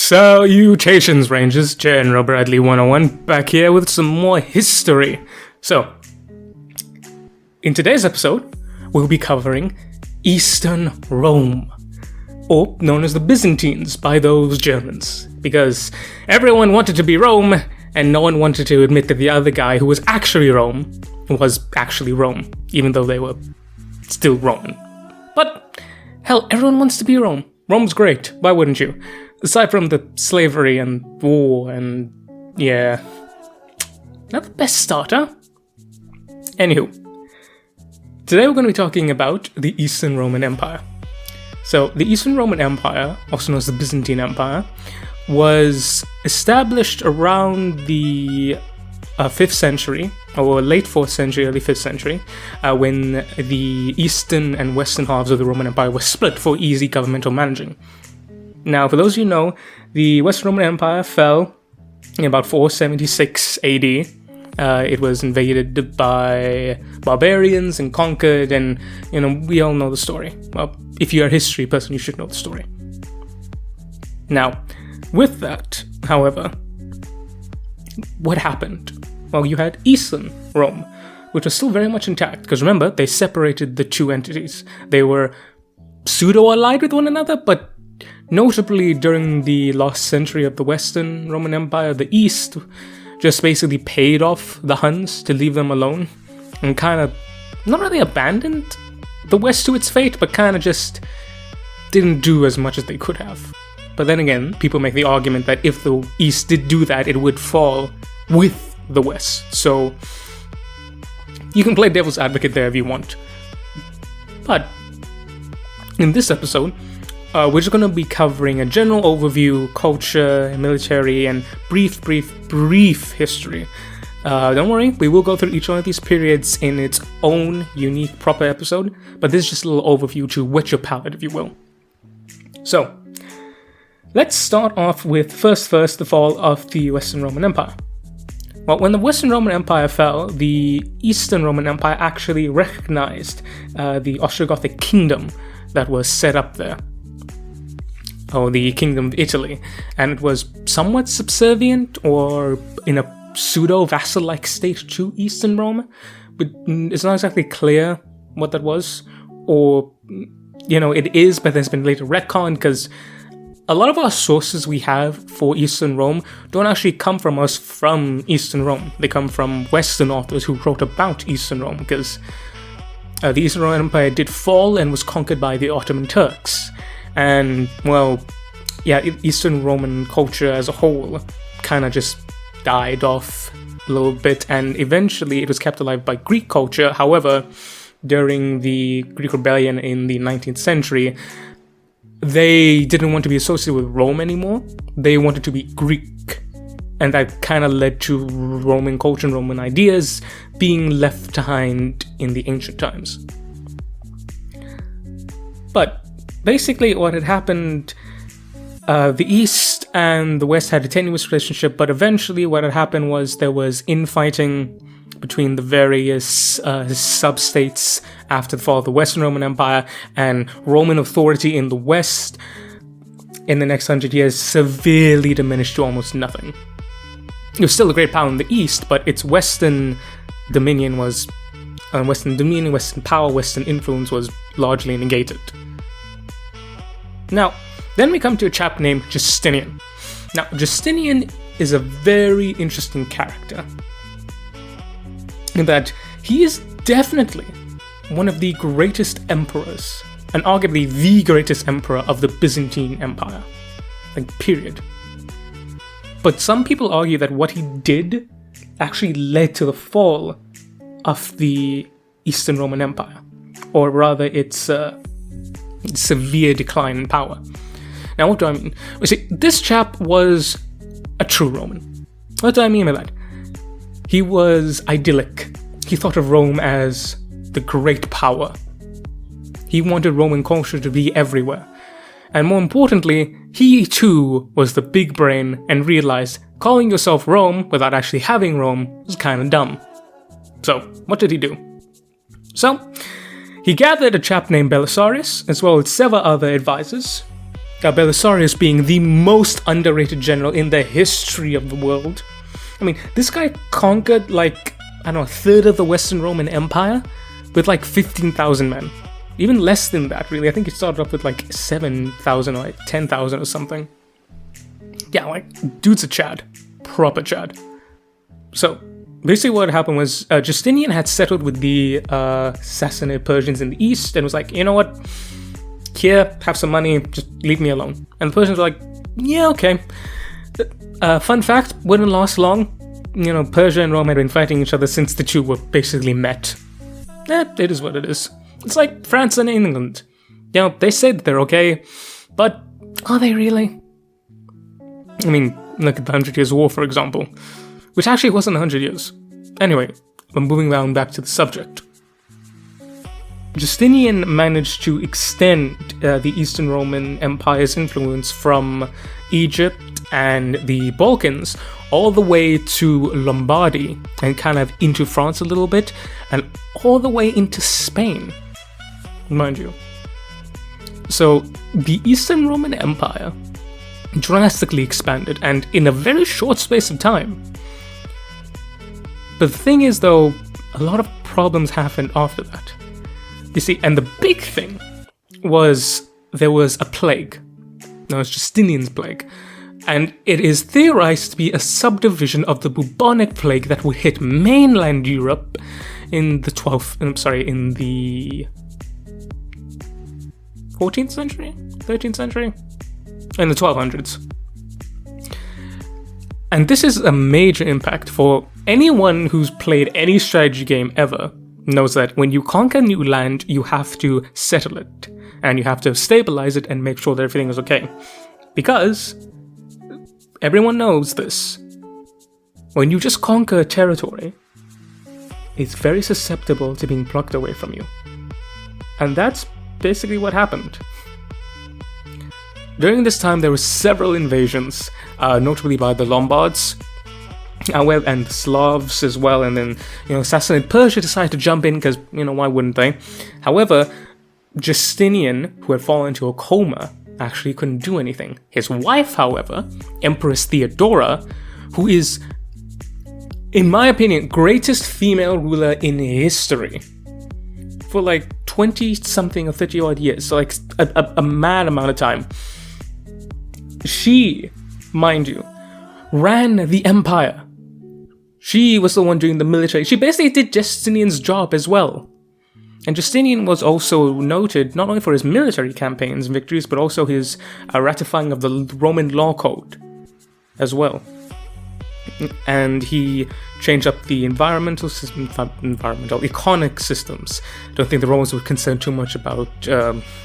Salutations, Rangers. General Bradley 101 back here with some more history. So, in today's episode, we'll be covering Eastern Rome, or known as the Byzantines by those Germans, because everyone wanted to be Rome, and no one wanted to admit that the other guy who was actually Rome, even though they were still Roman. But, hell, everyone wants to be Rome. Rome's great, why wouldn't you? Aside from the slavery and war and, yeah, not the best starter. Anywho, today we're going to be talking about the Eastern Roman Empire. So, the Eastern Roman Empire, also known as the Byzantine Empire, was established around the 5th century, or late 4th century, early 5th century, when the eastern and western halves of the Roman Empire were split for easy governmental managing. Now, for those of you who know, the Western Roman Empire fell in about 476 AD. It was invaded by barbarians and conquered, and, we all know the story. Well, if you're a history person, you should know the story. Now, with that, however, what happened? Well, you had Eastern Rome, which was still very much intact, because remember, they separated the two entities. They were pseudo-allied with one another, but notably during the last century of the Western Roman Empire, the East just basically paid off the Huns to leave them alone, and kind of, not really abandoned the West to its fate, but kind of just didn't do as much as they could have. But then again, people make the argument that if the East did do that, it would fall with the West. So, you can play devil's advocate there if you want. But, in this episode, we're just going to be covering a general overview, culture, military, and brief history. Don't worry, we will go through each one of these periods in its own unique, proper episode, but this is just a little overview to whet your palate, if you will. So, let's start off with first the fall of the Western Roman Empire. Well, when the Western Roman Empire fell, the Eastern Roman Empire actually recognized the Ostrogothic kingdom that was set up there. Or the Kingdom of Italy, and it was somewhat subservient or in a pseudo-vassal-like state to Eastern Rome, but it's not exactly clear what that was, or, it is, but there's been later retconned, because a lot of our sources we have for Eastern Rome don't actually come from us from Eastern Rome. They come from Western authors who wrote about Eastern Rome, because the Eastern Roman Empire did fall and was conquered by the Ottoman Turks. And, well, yeah, Eastern Roman culture as a whole kind of just died off a little bit, and eventually it was kept alive by Greek culture. However, during the Greek rebellion in the 19th century, they didn't want to be associated with Rome anymore. They wanted to be Greek. And that kind of led to Roman culture and Roman ideas being left behind in the ancient times. But basically, what had happened, the East and the West had a tenuous relationship, but eventually what had happened was there was infighting between the various sub-states after the fall of the Western Roman Empire, and Roman authority in the West in the next 100 years severely diminished to almost nothing. It was still a great power in the East, but its Western dominion, Western power, Western influence was largely negated. Now, then we come to a chap named Justinian. Now, Justinian is a very interesting character, in that he is definitely one of the greatest emperors, and arguably the greatest emperor of the Byzantine Empire. Period. But some people argue that what he did actually led to the fall of the Eastern Roman Empire, or rather its severe decline in power. Now, what do I mean? You see, this chap was a true Roman. What do I mean by that? He was idyllic. He thought of Rome as the great power. He wanted Roman culture to be everywhere. And more importantly, he too was the big brain and realized calling yourself Rome without actually having Rome was kind of dumb. So, what did he do? So, he gathered a chap named Belisarius, as well as several other advisors, Belisarius being the most underrated general in the history of the world. I mean, this guy conquered, like, I don't know, a third of the Western Roman Empire with like 15,000 men. Even less than that, really. I think he started off with like 7,000 or like 10,000 or something. Yeah, like, dude's a Chad. Proper Chad. So, basically what happened was Justinian had settled with the Sassanid Persians in the east and was like, you know what? Here, have some money, just leave me alone. And the Persians were like, yeah, okay. Fun fact, wouldn't last long. You know, Persia and Rome had been fighting each other since the two were basically met. It is what it is. It's like France and England. You know, they say that they're okay, but are they really? I mean, look at the 100 Years' War, for example, which actually wasn't 100 years. Anyway, we're moving around back to the subject. Justinian managed to extend the Eastern Roman Empire's influence from Egypt and the Balkans all the way to Lombardy and kind of into France a little bit, and all the way into Spain, mind you. So the Eastern Roman Empire drastically expanded, and in a very short space of time. But the thing is, though, a lot of problems happened after that. You see, and the big thing was there was a plague. Now it's Justinian's plague. And it is theorized to be a subdivision of the bubonic plague that would hit mainland Europe in the 14th century? 13th century? In the 1200s. And this is a major impact for anyone who's played any strategy game ever. Knows that when you conquer new land, you have to settle it. And you have to stabilize it and make sure that everything is okay. Because everyone knows this. When you just conquer a territory, it's very susceptible to being plucked away from you. And that's basically what happened. During this time, there were several invasions, notably by the Lombards, and the Slavs as well, and then, Sassanid Persia decided to jump in because, why wouldn't they? However, Justinian, who had fallen into a coma, actually couldn't do anything. His wife, however, Empress Theodora, who is, in my opinion, greatest female ruler in history, for like 20-something or 30-odd years, so like a mad amount of time. She, mind you, ran the empire. She was the one doing the military. She basically did Justinian's job as well. And Justinian was also noted not only for his military campaigns and victories, but also his ratifying of the Roman law code as well. And he changed up the econic systems. I don't think the Romans were concerned too much about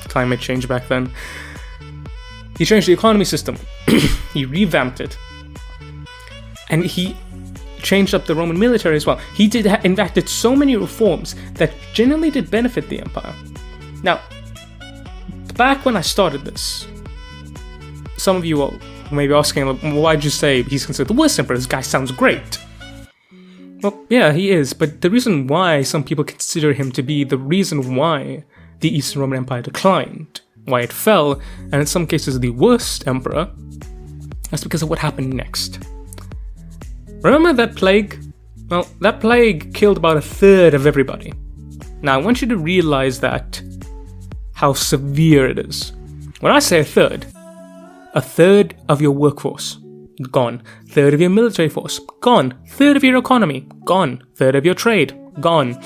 climate change back then. He changed the economy system. He revamped it. And he changed up the Roman military as well. He enacted so many reforms that genuinely did benefit the empire. Now, back when I started this, some of you may be asking, why'd you say he's considered the worst emperor? This guy sounds great. Well, yeah, he is, but the reason why some people consider him to be the reason why the Eastern Roman Empire declined, why it fell, and in some cases the worst emperor, that's because of what happened next. Remember that plague? Well, that plague killed about a third of everybody. Now, I want you to realize how severe it is. When I say a third of your workforce, gone. Third of your military force, gone. Third of your economy, gone. Third of your trade, gone.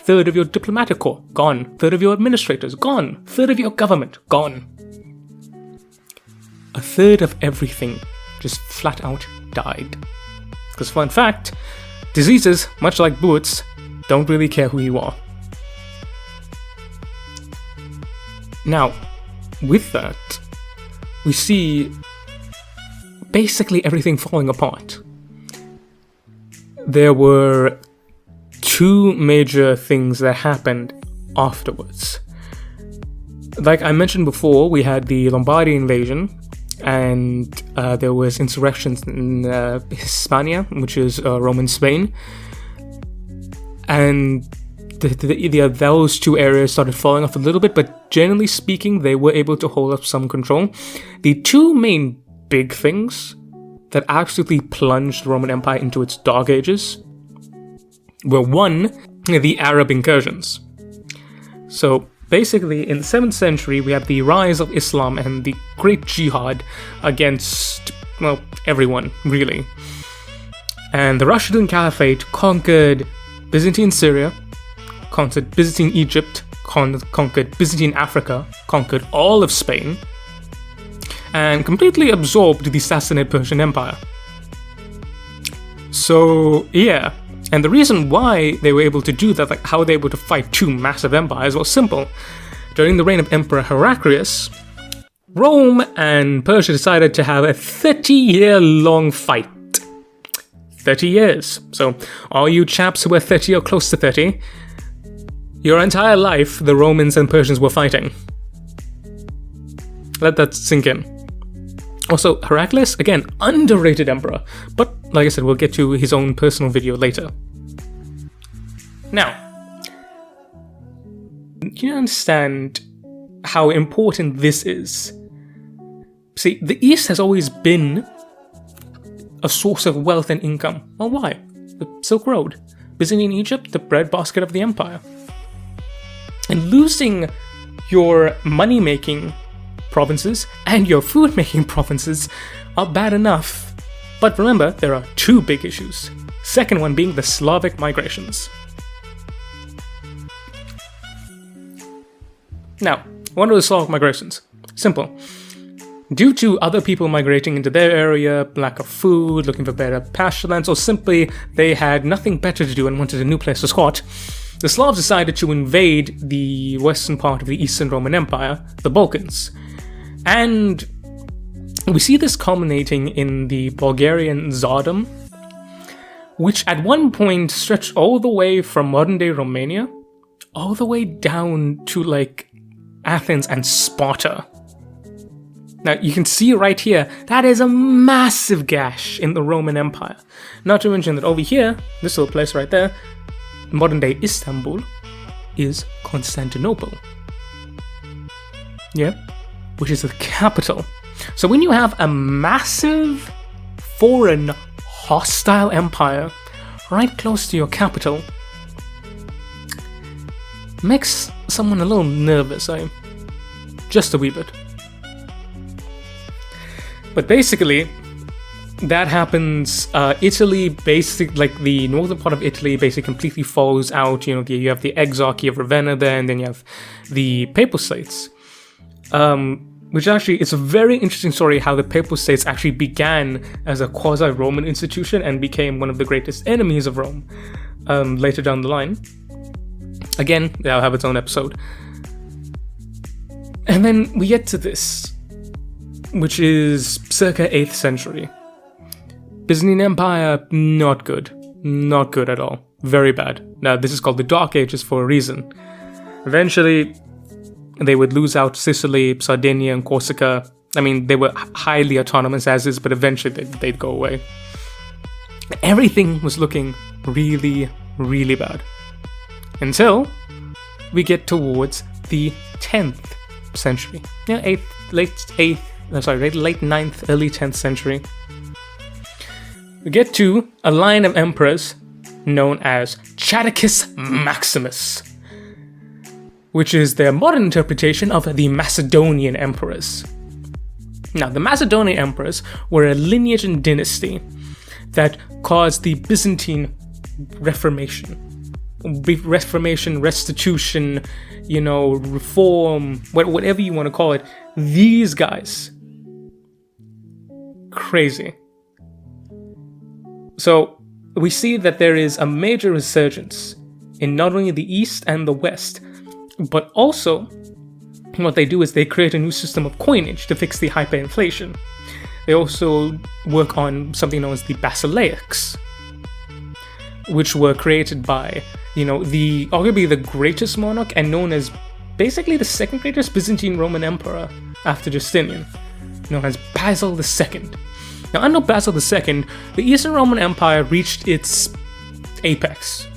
Third of your diplomatic corps, gone. Third of your administrators, gone. Third of your government, gone. A third of everything just flat out died. Because fun fact, diseases, much like bullets, don't really care who you are. Now, with that, we see basically everything falling apart. There were two major things that happened afterwards. Like I mentioned before, we had the Lombardi Invasion, and there was insurrections in Hispania, which is Roman Spain. And those two areas started falling off a little bit, but generally speaking, they were able to hold up some control. The two main big things that absolutely plunged the Roman Empire into its dark ages were, one, the Arab Incursions. So basically, in the 7th century, we have the rise of Islam and the great jihad against, well, everyone, really. And the Rashidun Caliphate conquered Byzantine Syria, conquered Byzantine Egypt, conquered Byzantine Africa, conquered all of Spain, and completely absorbed the Sassanid Persian Empire. So, yeah. And the reason why they were able to do that, like how they were able to fight two massive empires, was simple. During the reign of Emperor Heraclius, Rome and Persia decided to have a 30-year-long fight. 30 years. So, all you chaps who were 30 or close to 30, your entire life, the Romans and Persians were fighting. Let that sink in. Also, Heraclius, again, underrated emperor, but like I said, we'll get to his own personal video later. Now, do you understand how important this is? See, the East has always been a source of wealth and income. Well, why? The Silk Road. Byzantine Egypt, the breadbasket of the empire. And losing your money-making provinces and your food-making provinces are bad enough. But remember, there are two big issues. Second one being the Slavic migrations. Now, what are the Slavic migrations? Simple. Due to other people migrating into their area, lack of food, looking for better pasture lands, or simply they had nothing better to do and wanted a new place to squat, the Slavs decided to invade the western part of the Eastern Roman Empire, the Balkans. And we see this culminating in the Bulgarian Tsardom, which at one point stretched all the way from modern-day Romania, all the way down to, like, Athens and Sparta. Now, you can see right here, that is a massive gash in the Roman Empire. Not to mention that over here, this little place right there, modern-day Istanbul, is Constantinople. Yeah? Which is the capital. So when you have a massive, foreign, hostile empire right close to your capital, makes someone a little nervous, just a wee bit. But basically, that happens. Italy, like the northern part of Italy, basically completely falls out. You know, you have the Exarchy of Ravenna there, and then you have the Papal States. Which actually, it's a very interesting story how the Papal States actually began as a quasi-Roman institution and became one of the greatest enemies of Rome later down the line. Again, that'll have its own episode. And then we get to this, which is circa 8th century. Byzantine Empire, not good. Not good at all. Very bad. Now, this is called the Dark Ages for a reason. Eventually, they would lose out Sicily, Sardinia, and Corsica. I mean, they were highly autonomous as is, but eventually they'd go away. Everything was looking really, really bad. Until we get towards the 10th century. Yeah, late 9th, early 10th century. We get to a line of emperors known as Chadicus Maximus, which is their modern interpretation of the Macedonian emperors. Now, the Macedonian emperors were a lineage and dynasty that caused the Byzantine Reformation, restitution, reform, whatever you want to call it. These guys, crazy. So we see that there is a major resurgence in not only the East and the West, but also what they do is they create a new system of coinage to fix the hyperinflation. They also work on something known as the Basilics, which were created by, arguably the greatest monarch and known as basically the second greatest Byzantine Roman emperor after Justinian, known as Basil II. Now, under Basil II, the Eastern Roman Empire reached its apex.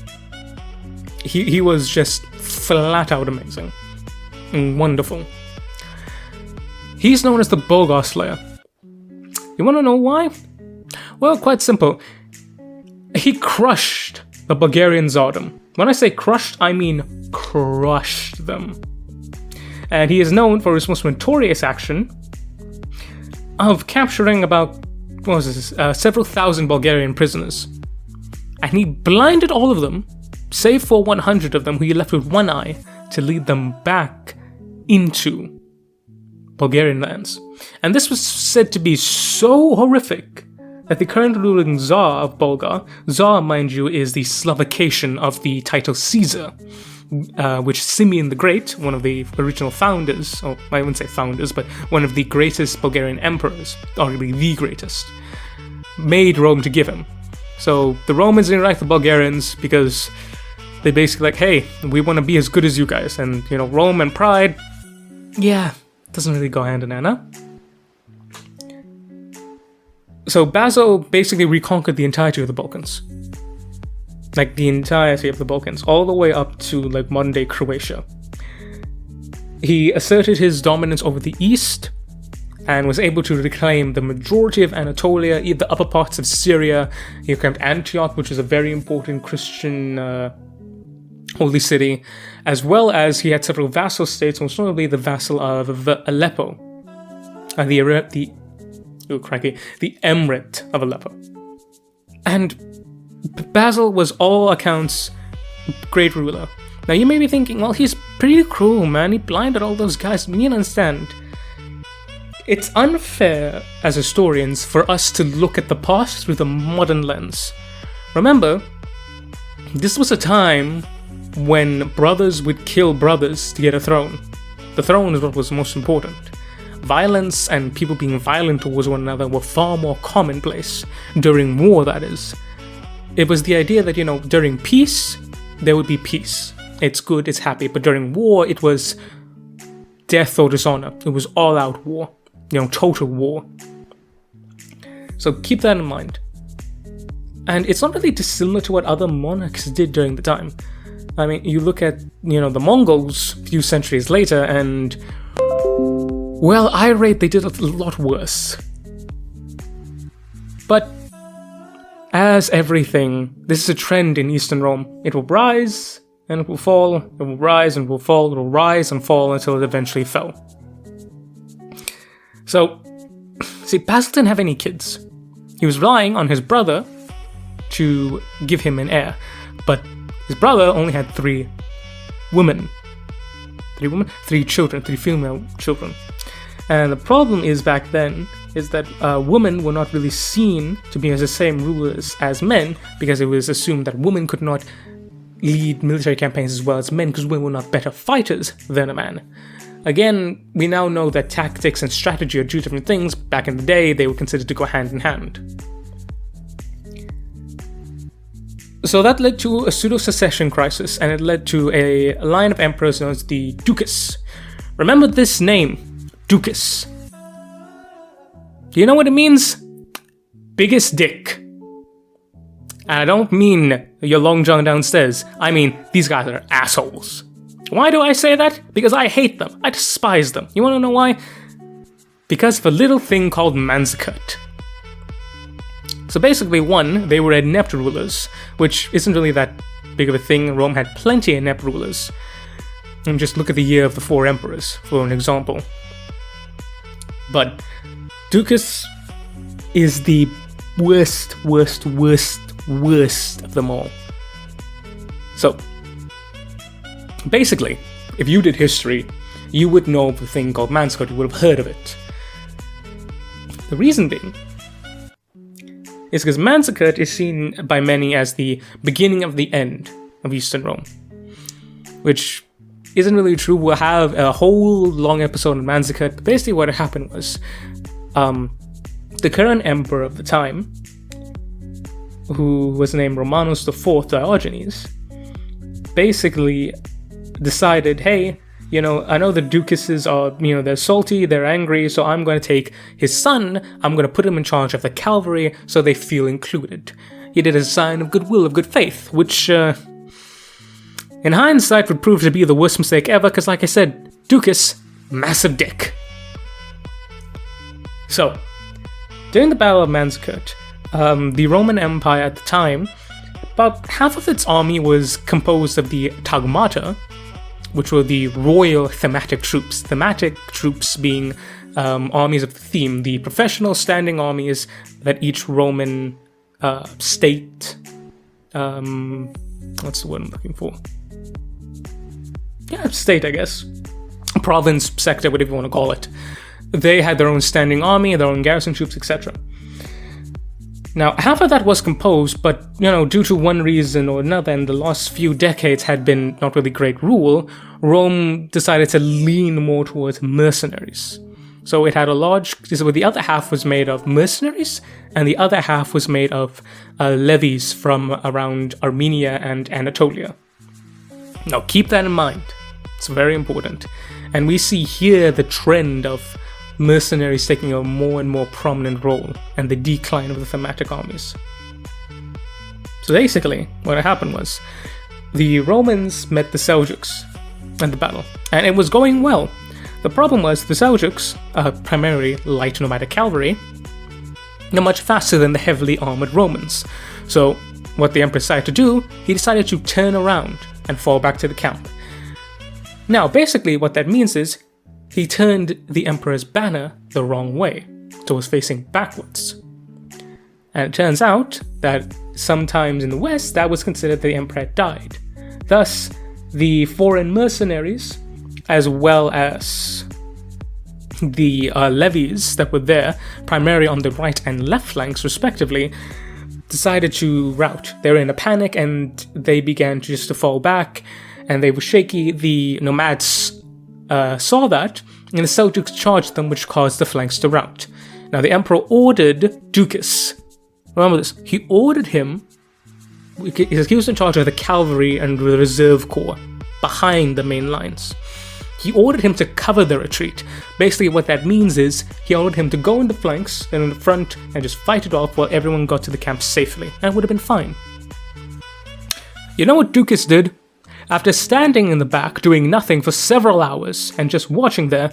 he was just flat out amazing and wonderful. He's known as the Bogar Slayer. You want to know why? Well, quite simple. He crushed the Bulgarian Tsardom. When I say crushed, I mean crushed them. And he is known for his most notorious action of capturing about, several thousand Bulgarian prisoners. And he blinded all of them, save for 100 of them who he left with one eye, to lead them back into Bulgarian lands. And this was said to be so horrific that the current ruling Tsar of Bulgar, Tsar, mind you, is the Slovakian of the title Caesar, which Simeon the Great, one of the original founders, or I wouldn't say founders, but one of the greatest Bulgarian emperors, arguably the greatest, made Rome to give him. So the Romans didn't like the Bulgarians because they basically like, hey, we want to be as good as you guys. And, Rome and pride, yeah, doesn't really go hand in hand, huh? So Basil basically reconquered the entirety of the Balkans. Like the entirety of the Balkans, all the way up to like modern day Croatia. He asserted his dominance over the east and was able to reclaim the majority of Anatolia, the upper parts of Syria. He claimed Antioch, which is a very important Christian holy city, as well as he had several vassal states, most notably the vassal of Aleppo, the Emirate of Aleppo. And Basil was all accounts great ruler. Now you may be thinking, well, he's pretty cruel, man. He blinded all those guys. You don't understand. It's unfair as historians for us to look at the past through the modern lens. Remember, this was a time when brothers would kill brothers to get a throne. The throne is what was most important. Violence and people being violent towards one another were far more commonplace. During war, that is. It was the idea that, during peace, there would be peace. It's good, it's happy. But during war, it was death or dishonor. It was all-out war. Total war. So keep that in mind. And it's not really dissimilar to what other monarchs did during the time. I mean, you look at, the Mongols a few centuries later and, well, I rate they did a lot worse. But as everything, this is a trend in Eastern Rome. It will rise and it will fall, it will rise and it will fall, it will rise and fall until it eventually fell. So, see, Basil didn't have any kids. He was relying on his brother to give him an heir, but his brother only had 3 women. 3 children, 3 female children. And the problem is back then is that women were not really seen to be as the same rulers as men, because it was assumed that women could not lead military campaigns as well as men because women were not better fighters than a man. Again, we now know that tactics and strategy are 2 different things. Back in the day, they were considered to go hand in hand. So that led to a pseudo-succession crisis, and it led to a line of emperors known as the Ducas. Remember this name, Ducas. Do you know what it means? Biggest dick. And I don't mean your long john downstairs. I mean, these guys are assholes. Why do I say that? Because I hate them. I despise them. You want to know why? Because of a little thing called mansakert. So basically, 1, they were inept rulers, which isn't really that big of a thing. Rome had plenty of inept rulers. And just look at the year of the 4 emperors, for an example. But Ducas is the worst of them all. So, basically, if you did history, you would know of the thing called mansakert. You would have heard of it. The reason being is because mansakert is seen by many as the beginning of the end of Eastern Rome, which isn't really true. We'll have a whole long episode on mansakert, but basically what happened was the current emperor of the time, who was named Romanus IV Diogenes, basically decided, hey, I know the Ducases are, they're salty, they're angry, so I'm going to take his son, I'm going to put him in charge of the cavalry so they feel included. He did a sign of goodwill, of good faith, which in hindsight would prove to be the worst mistake ever, because like I said, Ducas, massive dick. So, during the Battle of Manzikert, the Roman Empire at the time, about half of its army was composed of the Tagmata, which were the royal thematic troops. Thematic troops being armies of the theme, the professional standing armies that each Roman state, what's the word I'm looking for? Yeah, state, I guess. Province, sector, whatever you want to call it. They had their own standing army, their own garrison troops, etc. Now, half of that was composed, but, due to one reason or another, and the last few decades had been not really great rule, Rome decided to lean more towards mercenaries. So it had the other half was made of mercenaries, and the other half was made of levies from around Armenia and Anatolia. Now, keep that in mind. It's very important. And we see here the trend of mercenaries taking a more and more prominent role, and the decline of the thematic armies. So basically, what happened was, the Romans met the Seljuks at the battle, and it was going well. The problem was, the Seljuks, primarily light nomadic cavalry, are much faster than the heavily armored Romans. So, what the emperor decided to do, he decided to turn around and fall back to the camp. Now, basically what that means is, he turned the emperor's banner the wrong way, so it was facing backwards. And it turns out that sometimes in the West, that was considered that the emperor had died. Thus, the foreign mercenaries, as well as the levies that were there, primarily on the right and left flanks respectively, decided to rout. They were in a panic and they began just to fall back, and they were shaky. The nomads saw that, and the Seljuks charged them, which caused the flanks to rout. Now, the emperor ordered Ducas. Remember this, he ordered him, he was in charge of the cavalry and the reserve corps behind the main lines. He ordered him to cover the retreat. Basically what that means is, he ordered him to go in the flanks and in the front and just fight it off while everyone got to the camp safely, and it would have been fine. You know what Ducas did? After standing in the back, doing nothing for several hours, and just watching there,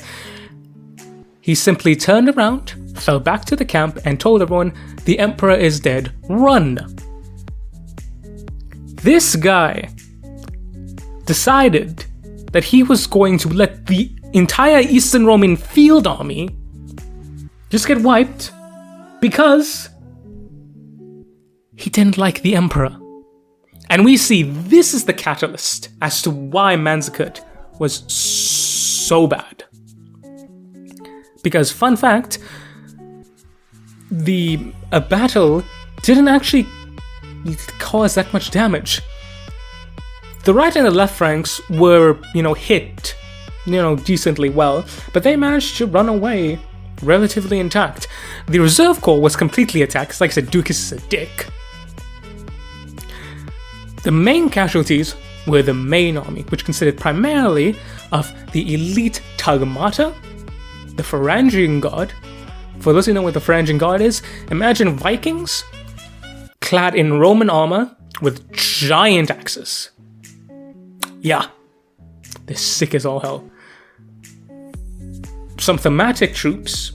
he simply turned around, fell back to the camp, and told everyone, the emperor is dead, run! This guy decided that he was going to let the entire Eastern Roman field army just get wiped because he didn't like the emperor. And we see this is the catalyst as to why Manzikert was so bad. Because, fun fact, a battle didn't actually cause that much damage. The right and the left flanks were, hit, decently well, but they managed to run away relatively intact. The reserve corps was completely attacked, like I said, Ducas is a dick. The main casualties were the main army, which consisted primarily of the elite Tagmata, the Phalangian Guard. For those who know what the Phalangian Guard is, imagine Vikings clad in Roman armor with giant axes. Yeah, they're sick as all hell. Some thematic troops,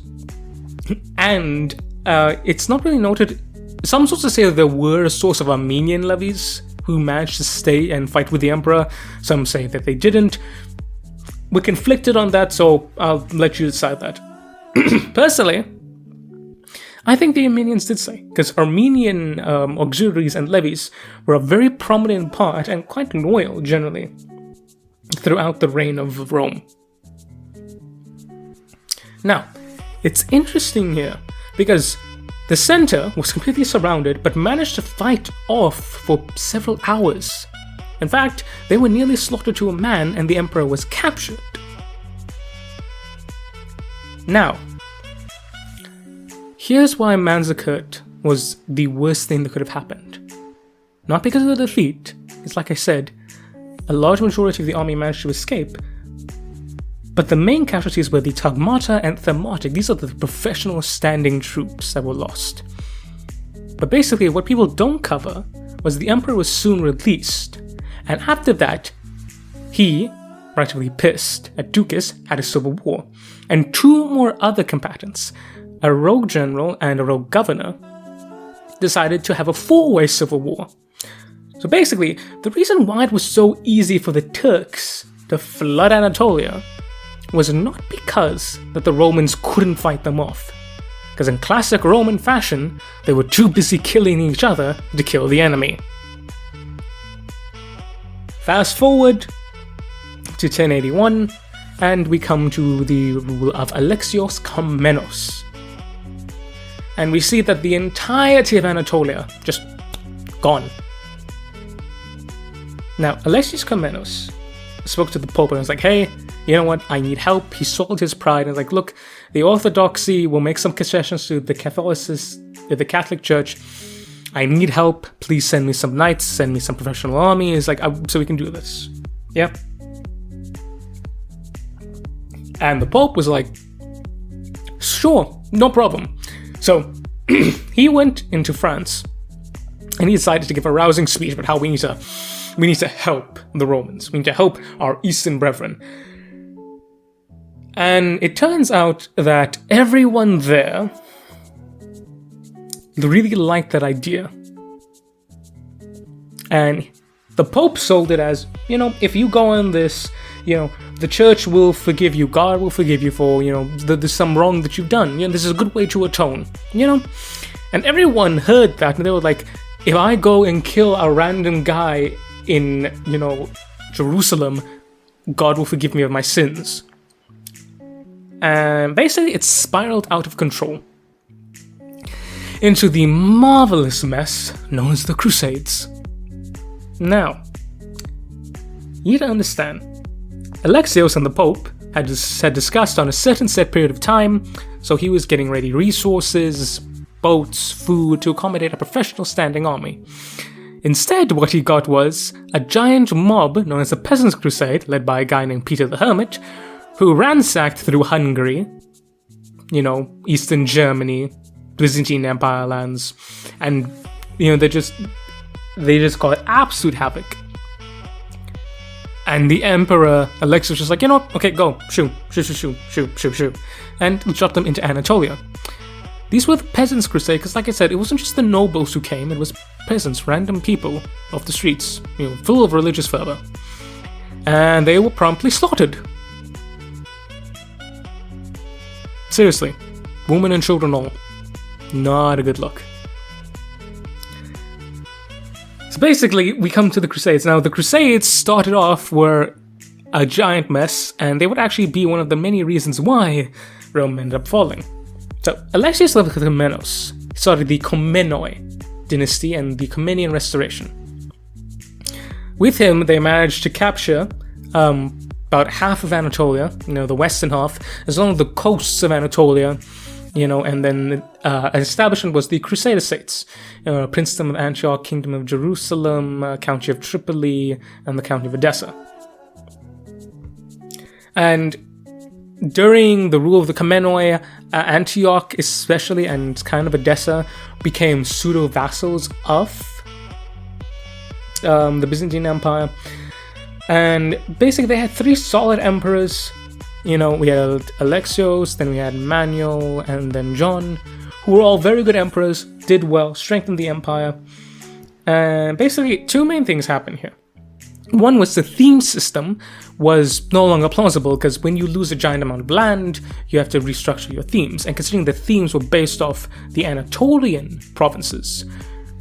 and it's not really noted. Some sources say that there were a source of Armenian levies who managed to stay and fight with the emperor. Some say that they didn't. We're conflicted on that, so I'll let you decide that. Personally, I think the Armenians did stay, because Armenian auxiliaries and levies were a very prominent part and quite loyal generally throughout the reign of Rome. Now, it's interesting here because the center was completely surrounded but managed to fight off for several hours. In fact, they were nearly slaughtered to a man and the emperor was captured. Now, here's why Manzikert was the worst thing that could have happened. Not because of the defeat, it's like I said, a large majority of the army managed to escape, but the main casualties were the Tagmata and Thematic. These are the professional standing troops that were lost. But basically, what people don't cover was the emperor was soon released, and after that, he, rightfully pissed at Ducas, had a civil war, and two more other combatants, a rogue general and a rogue governor, decided to have a four-way civil war. So basically, the reason why it was so easy for the Turks to flood Anatolia was not because that the Romans couldn't fight them off, because in classic Roman fashion, they were too busy killing each other to kill the enemy. Fast forward to 1081, and we come to the rule of Alexios Comenos. And we see that the entirety of Anatolia just gone. Now, Alexios Comenos spoke to the Pope and was like, hey, you know what, I need help. He sold his pride and was like, look, the Orthodoxy will make some concessions to the Catholic Church. I need help. Please send me some knights, send me some professional armies, like, so we can do this. Yeah. And the Pope was like, sure, no problem. So he went into France and he decided to give a rousing speech about how we need to help the Romans. We need to help our Eastern brethren. And it turns out that everyone there really liked that idea. And the Pope sold it as, if you go on this, the church will forgive you, God will forgive you for, there's some wrong that you've done. This is a good way to atone, And everyone heard that and they were like, if I go and kill a random guy in, Jerusalem, God will forgive me of my sins. And basically it spiraled out of control into the marvelous mess known as the Crusades. Now, you need to understand, Alexios and the Pope had discussed on a certain set period of time, so he was getting ready resources, boats, food to accommodate a professional standing army. Instead, what he got was a giant mob known as the Peasants' Crusade, led by a guy named Peter the Hermit, who ransacked through Hungary, Eastern Germany, Byzantine Empire lands, and they just caused absolute havoc. And the Emperor Alexios was just like, okay, go, shoot, and dropped them into Anatolia. These were the Peasants' Crusade, because like I said, it wasn't just the nobles who came, it was peasants, random people off the streets, full of religious fervor. And they were promptly slaughtered. Seriously, women and children all. Not a good look. So basically, we come to the Crusades. Now, the Crusades started off were a giant mess, and they would actually be one of the many reasons why Rome ended up falling. So, Alexios of Comenos started the Comenoi dynasty and the Comenian Restoration. With him, they managed to capture about half of Anatolia, the western half, as well as the coasts of Anatolia, and then an establishment was the Crusader states, Princedom of Antioch, Kingdom of Jerusalem, County of Tripoli, and the County of Edessa. And during the rule of the Comenoi, Antioch especially, and kind of Edessa, became pseudo-vassals of the Byzantine Empire. And basically they had three solid emperors. We had Alexios, then we had Manuel, and then John, who were all very good emperors, did well, strengthened the empire. And basically two main things happened here. One was the theme system was no longer plausible, because when you lose a giant amount of land, you have to restructure your themes. And considering the themes were based off the Anatolian provinces,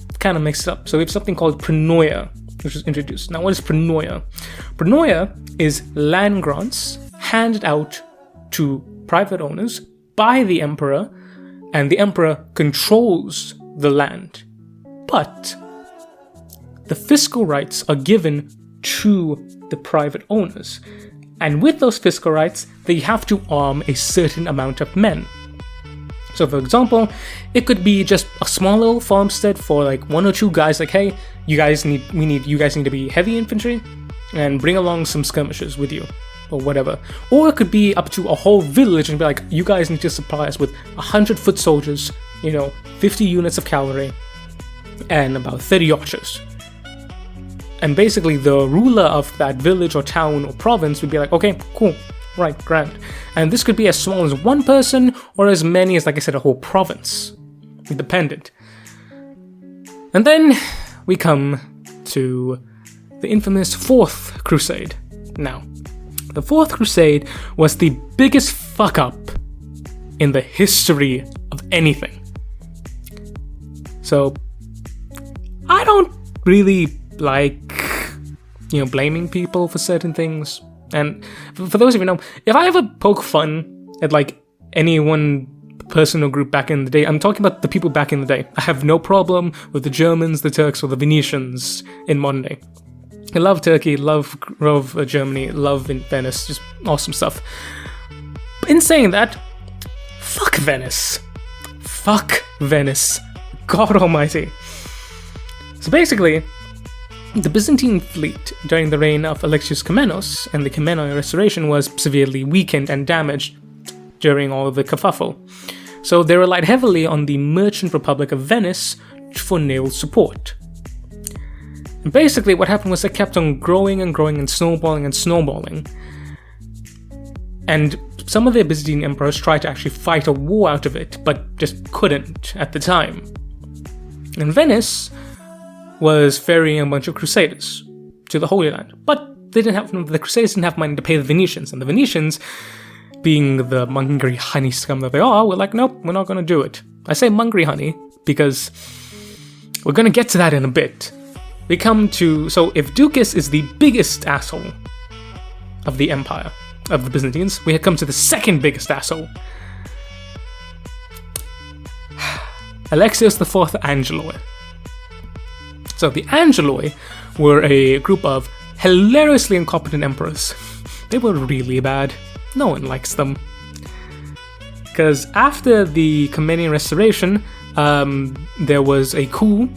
it kind of makes it up. So we have something called Prenoia, which was introduced. Now, what is Prenoia? Prenoia is land grants handed out to private owners by the emperor, and the emperor controls the land. But the fiscal rights are given to the private owners. And with those fiscal rights, they have to arm a certain amount of men. So for example, it could be just a small little farmstead for like one or two guys, like, hey, you guys need to be heavy infantry and bring along some skirmishers with you, or whatever. Or it could be up to a whole village and be like, you guys need to supply us with 100 foot soldiers, 50 units of cavalry, and about 30 archers. And basically the ruler of that village or town or province would be like, okay, cool, right, grand. And this could be as small as one person or as many as, like I said, a whole province. Independent. And then we come to the infamous Fourth Crusade. Now, the Fourth Crusade was the biggest fuck up in the history of anything. So, I don't really like, blaming people for certain things. And for those of you who know, if I ever poke fun at like any one person or group back in the day, I'm talking about the people back in the day. I have no problem with the Germans, the Turks, or the Venetians in modern day. I love Turkey, love Germany, love Venice, just awesome stuff. But in saying that, fuck Venice. Fuck Venice. God almighty. So basically, the Byzantine fleet during the reign of Alexios Comenos and the Comenos restoration was severely weakened and damaged during all of the kerfuffle. So they relied heavily on the merchant republic of Venice for naval support. And basically what happened was they kept on growing and growing and snowballing and snowballing. And some of the Byzantine emperors tried to actually fight a war out of it, but just couldn't at the time. And Venice was ferrying a bunch of crusaders to the Holy Land, but the Crusades didn't have money to pay the Venetians, and the Venetians, being the mongery honey scum that they are, were like, nope, we're not going to do it. I say mongery honey because we're going to get to that in a bit. We come to, so if Ducas is the biggest asshole of the empire, of the Byzantines, we had come to the second biggest asshole. Alexios IV Angeloi. So the Angeloi were a group of hilariously incompetent emperors. They were really bad. No one likes them. Because after the Comnenian Restoration, there was a coup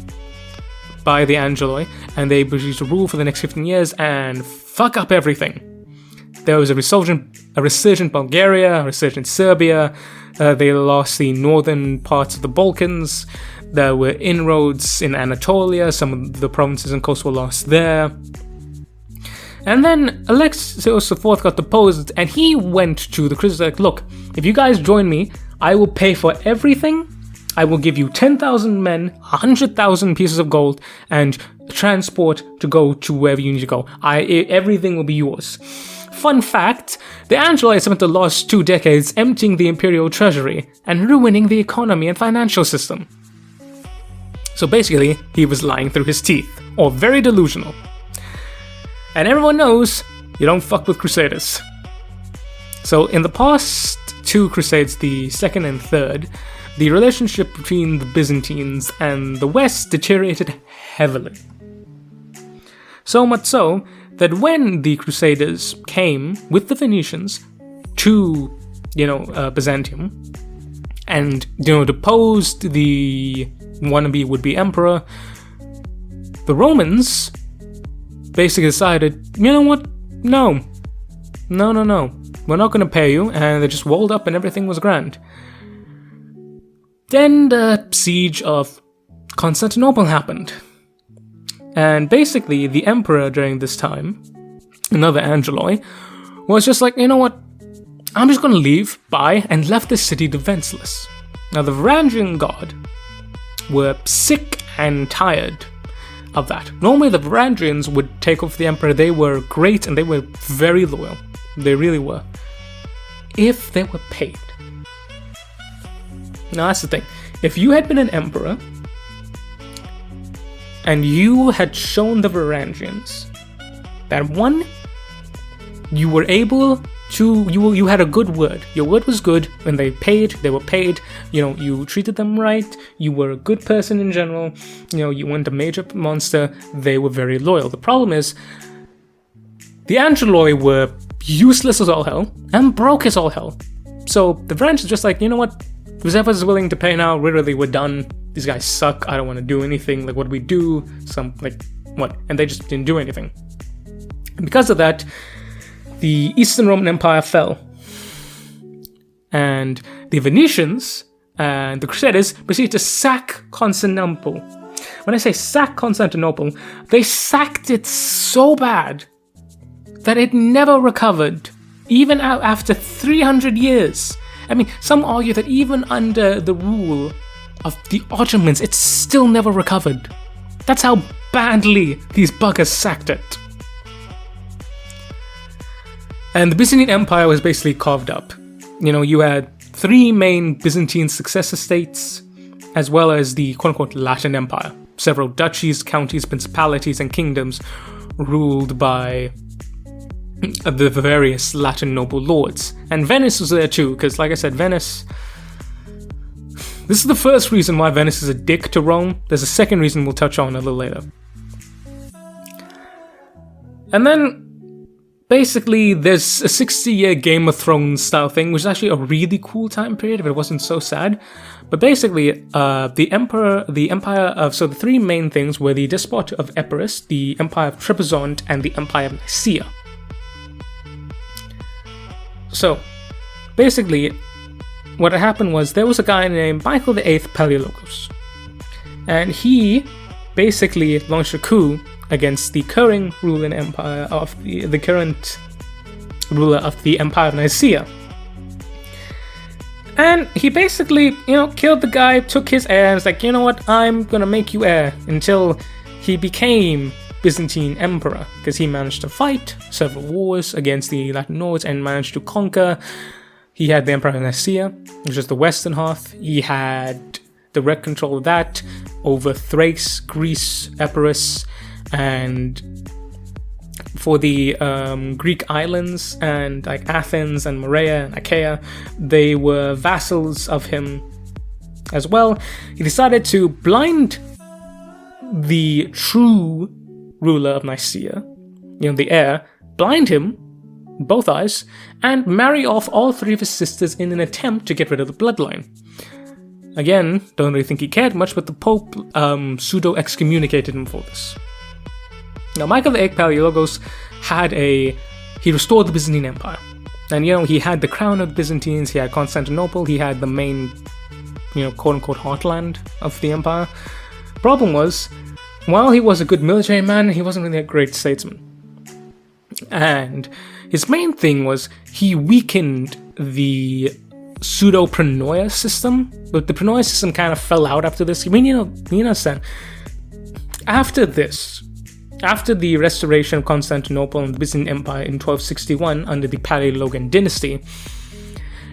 by the Angeloi, and they proceeded to rule for the next 15 years and fuck up everything. There was a resurgent Bulgaria, a resurgent Serbia. They lost the northern parts of the Balkans. There were inroads in Anatolia. Some of the provinces and coasts were lost there. And then Alexios IV got deposed, and he went to the Crusades like, look, if you guys join me, I will pay for everything. I will give you 10,000 men, 100,000 pieces of gold, and transport to go to wherever you need to go. Everything will be yours. Fun fact, the Angeloi spent the last 2 decades emptying the imperial treasury and ruining the economy and financial system. So basically, he was lying through his teeth, or very delusional. And everyone knows you don't fuck with crusaders. So in the past 2 crusades, the second and third, the relationship between the Byzantines and the West deteriorated heavily. So much so that when the Crusaders came with the Venetians to, Byzantium, and, deposed the wannabe would-be emperor, the Romans basically decided, you know what, no, we're not going to pay you, and they just walled up and everything was grand. Then the Siege of Constantinople happened. And basically, the emperor during this time, another Angeloi, was just like, you know what, I'm just going to leave by, and left the city defenseless. Now, the Varangian god were sick and tired of that. Normally, the Varangians would take over the emperor. They were great, and they were very loyal. They really were. If they were paid. Now, that's the thing. If you had been an emperor, and you had shown the Varangians that one, you were able to, you had a good word. Your word was good. When they were paid. You treated them right. You were a good person in general. You weren't a major monster. They were very loyal. The problem is, the Angeloi were useless as all hell and broke as all hell. So the Varangians are just like, you know what? Whoever's willing to pay now, literally, we're done. These guys suck. I don't want to do anything. Like, what do we do? What? And they just didn't do anything. And because of that, the Eastern Roman Empire fell. And the Venetians and the Crusaders proceeded to sack Constantinople. when I say sack Constantinople, they sacked it so bad that it never recovered, even after 300 years. I mean, some argue that even under the rule of the Ottomans, it still never recovered. That's how badly these buggers sacked it. And the Byzantine Empire was basically carved up. You had 3 main Byzantine successor states, as well as the quote-unquote Latin Empire. Several duchies, counties, principalities, and kingdoms ruled by the various Latin noble lords. And Venice was there too, because like I said, Venice... This is the first reason why Venice is a dick to Rome. There's a second reason we'll touch on a little later. And then, basically, there's a 60-year Game of Thrones style thing, which is actually a really cool time period if it wasn't so sad. But basically, the 3 main things were the Despot of Epirus, the Empire of Trebizond, and the Empire of Nicaea. So, basically, what had happened was there was a guy named Michael VIII Palaiologos, and he basically launched a coup against the current ruling empire of the current ruler of the Empire of Nicaea. And he basically, killed the guy, took his heir, and was like, you know what, I'm gonna make you heir, until he became Byzantine Emperor, because he managed to fight several wars against the Latin lords and managed to conquer. He had the Empire of Nicaea, which is the western half. He had direct control of that over Thrace, Greece, Epirus, and for the Greek islands and like Athens and Morea and Achaia, they were vassals of him as well. He decided to blind the true ruler of Nicaea, the heir, blind him, both eyes, and marry off all 3 of his sisters in an attempt to get rid of the bloodline. Again, don't really think he cared much, but the Pope pseudo-excommunicated him for this. Now, Michael VIII Palaiologos he restored the Byzantine Empire. And, he had the crown of the Byzantines, he had Constantinople, he had the main, quote-unquote heartland of the empire. Problem was, while he was a good military man, he wasn't really a great statesman. And his main thing was he weakened the pseudo-pronoia system, but the pronoia system kind of fell out after this. I mean, you understand. After the restoration of Constantinople and the Byzantine Empire in 1261 under the Palaiologan dynasty,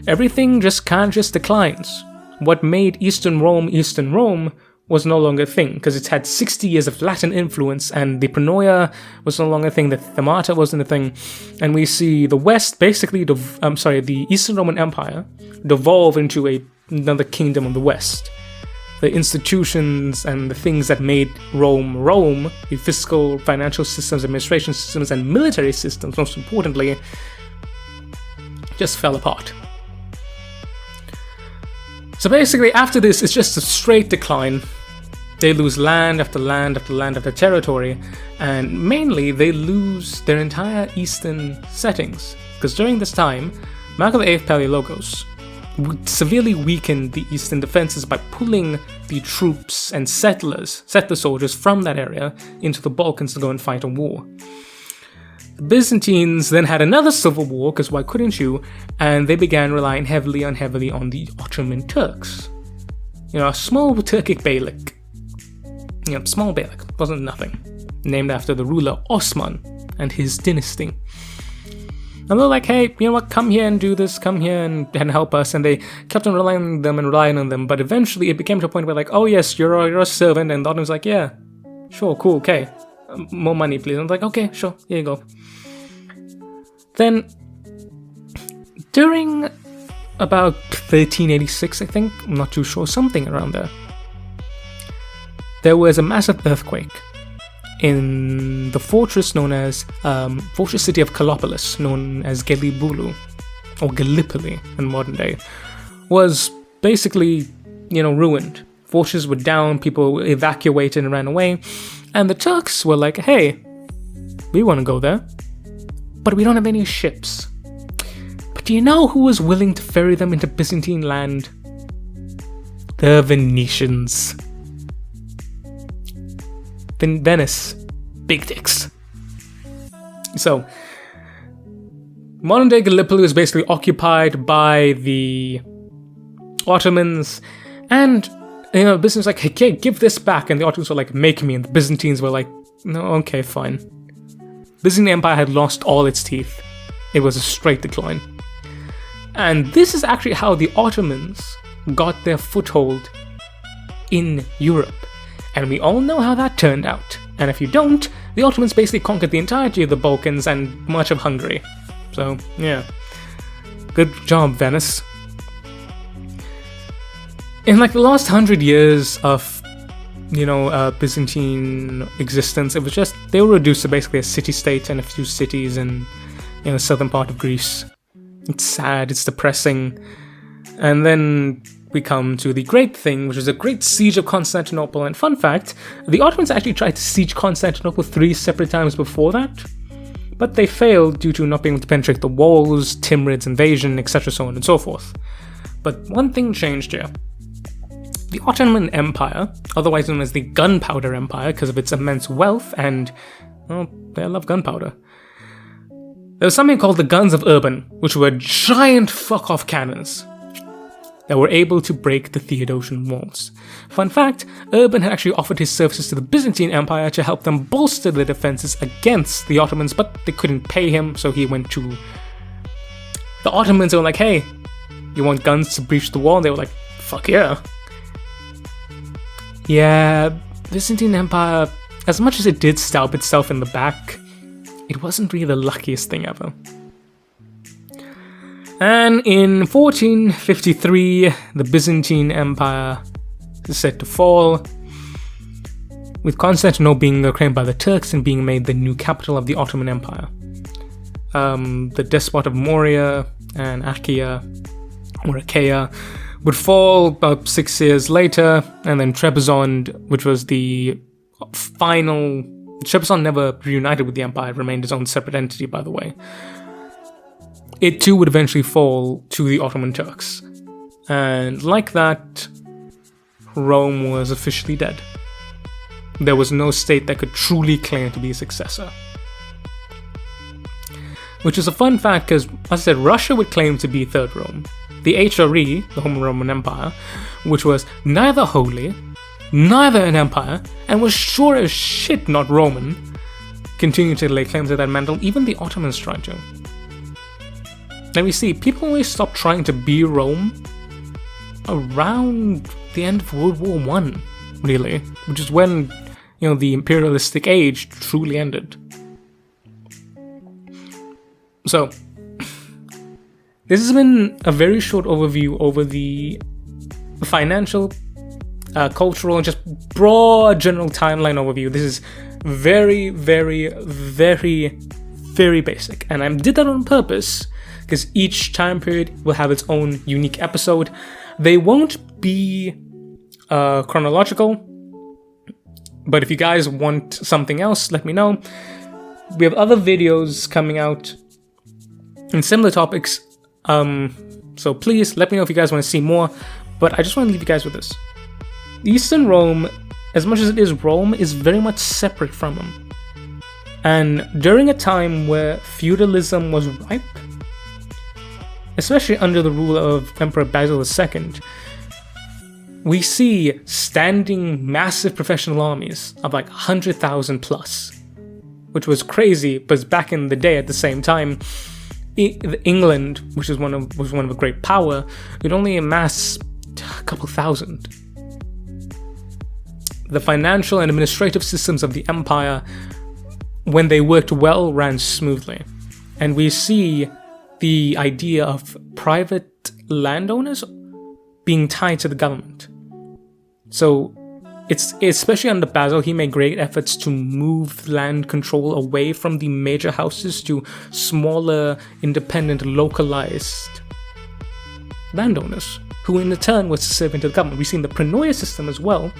everything just declines. What made Eastern Rome was no longer a thing, because it's had 60 years of Latin influence, and the pronoia was no longer a thing, the themata wasn't a thing, and we see the West basically, the Eastern Roman Empire devolve into another kingdom of the West. The institutions and the things that made Rome, the fiscal, financial systems, administration systems, and military systems, most importantly, just fell apart. So basically, after this, it's just a straight decline. They lose land after land after land after territory, and mainly they lose their entire eastern settings. Because during this time, Michael VIII Palaiologos severely weakened the eastern defenses by pulling the troops and settler soldiers from that area into the Balkans to go and fight a war. The Byzantines then had another civil war, because why couldn't you? And they began relying heavily on the Ottoman Turks. A small Turkic beylik. Small beylik, wasn't nothing. Named after the ruler Osman and his dynasty. And they're like, hey, you know what, come here and do this, come here and help us. And they kept on relying on them, but eventually it became to a point where like, oh yes, you're a servant. And the Ottoman's like, yeah, sure, cool, okay. More money, please. And I'm like, okay, sure, here you go. Then, during about 1386, I think, I'm not too sure, something around there was a massive earthquake in the fortress known as, fortress city of Kallipolis, known as Gelibolu, or Gallipoli in modern day, was basically, ruined. Fortresses were down, people evacuated and ran away, and the Turks were like, hey, we want to go there, but we don't have any ships. But do you know who was willing to ferry them into Byzantine land? The Venetians. Venice, big dicks. So, modern day Gallipoli was basically occupied by the Ottomans, and Byzantine was like, hey, give this back, and the Ottomans were like, make me, and the Byzantines were like, no, okay, fine. Byzantine Empire had lost all its teeth. It was a straight decline. And this is actually how the Ottomans got their foothold in Europe. And we all know how that turned out. And if you don't, the Ottomans basically conquered the entirety of the Balkans and much of Hungary. So, yeah. Good job, Venice. In like the last 100 years of, Byzantine existence, it was just, they were reduced to basically a city-state and a few cities in, the southern part of Greece. It's sad, it's depressing. And then we come to the great thing, which is a great siege of Constantinople. And fun fact, the Ottomans actually tried to siege Constantinople 3 separate times before that, but they failed due to not being able to penetrate the walls, Timurids invasion, etc., so on and so forth. But one thing changed here. The Ottoman Empire, otherwise known as the Gunpowder Empire because of its immense wealth and, well, they love gunpowder. There was something called the Guns of Urban, which were giant fuck-off cannons that were able to break the Theodosian walls. Fun fact, Urban had actually offered his services to the Byzantine Empire to help them bolster their defenses against the Ottomans, but they couldn't pay him, so he went to the Ottomans and were like, hey, you want guns to breach the wall? And they were like, fuck yeah. Yeah, Byzantine Empire, as much as it did stab itself in the back, it wasn't really the luckiest thing ever. And in 1453, the Byzantine Empire is set to fall, with Constantinople being claimed by the Turks and being made the new capital of the Ottoman Empire. The despot of Morea and Achaia would fall about 6 years later, and then Trebizond, which was the final... Trebizond never reunited with the empire, it remained its own separate entity, by the way. It too would eventually fall to the Ottoman Turks. And like that, Rome was officially dead. There was no state that could truly claim to be a successor. Which is a fun fact because, as I said, Russia would claim to be Third Rome. The HRE, the Holy Roman Empire, which was neither holy, neither an empire, and was sure as shit not Roman, continued to lay claim to that mantle. Even the Ottomans tried to. Now we see, people always stopped trying to be Rome around the end of World War I, really, which is when, the imperialistic age truly ended. So, this has been a very short overview over the financial, cultural, and just broad general timeline overview. This is very, very, very, very basic. And I did that on purpose because each time period will have its own unique episode. They won't be chronological, but if you guys want something else, let me know. We have other videos coming out in similar topics. So please let me know if you guys want to see more, but I just want to leave you guys with this. Eastern Rome, as much as it is Rome, is very much separate from them. And during a time where feudalism was ripe, especially under the rule of Emperor Basil II, we see standing massive professional armies of like 100,000 plus, which was crazy, but back in the day at the same time, England, which was one of a great power, would only amass a couple thousand. The financial and administrative systems of the empire, when they worked well, ran smoothly. And we see the idea of private landowners being tied to the government. So, it's especially under Basil, he made great efforts to move land control away from the major houses to smaller, independent, localized landowners, who in return was serving to the government. We see in the Prenoia system as well.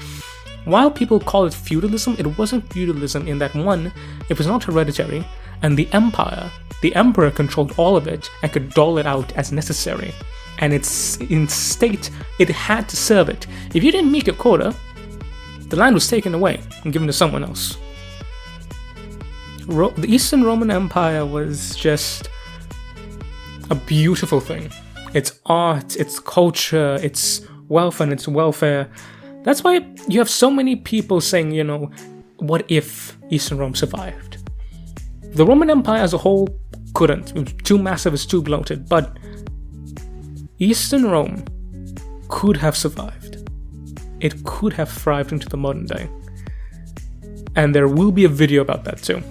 While people call it feudalism, it wasn't feudalism in that, one, it was not hereditary, and the emperor controlled all of it and could dole it out as necessary. And it's in state, it had to serve it. If you didn't meet your quota, the land was taken away and given to someone else. The Eastern Roman Empire was just a beautiful thing. Its art, its culture, its wealth and its welfare. That's why you have so many people saying, you know, what if Eastern Rome survived? The Roman Empire as a whole couldn't. It was too massive, it's too bloated, but Eastern Rome could have survived. It could have thrived into the modern day. And there will be a video about that too.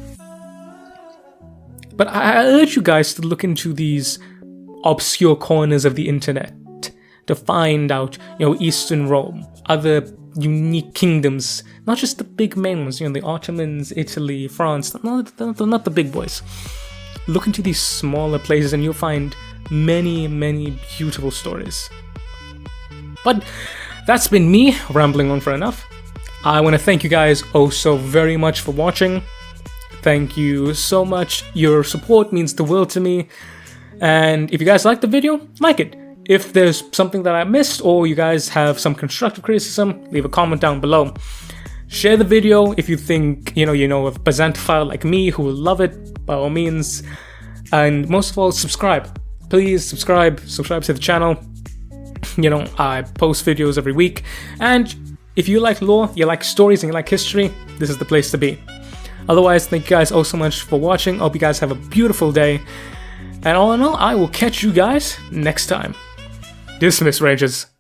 But I urge you guys to look into these obscure corners of the internet to find out, you know, Eastern Rome, other unique kingdoms, not just the big main ones, you know, the Ottomans, Italy, France, not the big boys. Look into these smaller places and you'll find many, many beautiful stories. But that's been me rambling on for enough. I want to thank you guys oh so very much for watching. Thank you so much. Your support means the world to me. And if you guys like the video, like it. If there's something that I missed or you guys have some constructive criticism, leave a comment down below. Share the video if you think, you know a Byzantophile like me who will love it, by all means. And most of all, subscribe. Please subscribe to the channel. You know, I post videos every week. And if you like lore, you like stories, and you like history, this is the place to be. Otherwise, thank you guys oh so much for watching. Hope you guys have a beautiful day. And all in all, I will catch you guys next time. Dismiss, Rangers.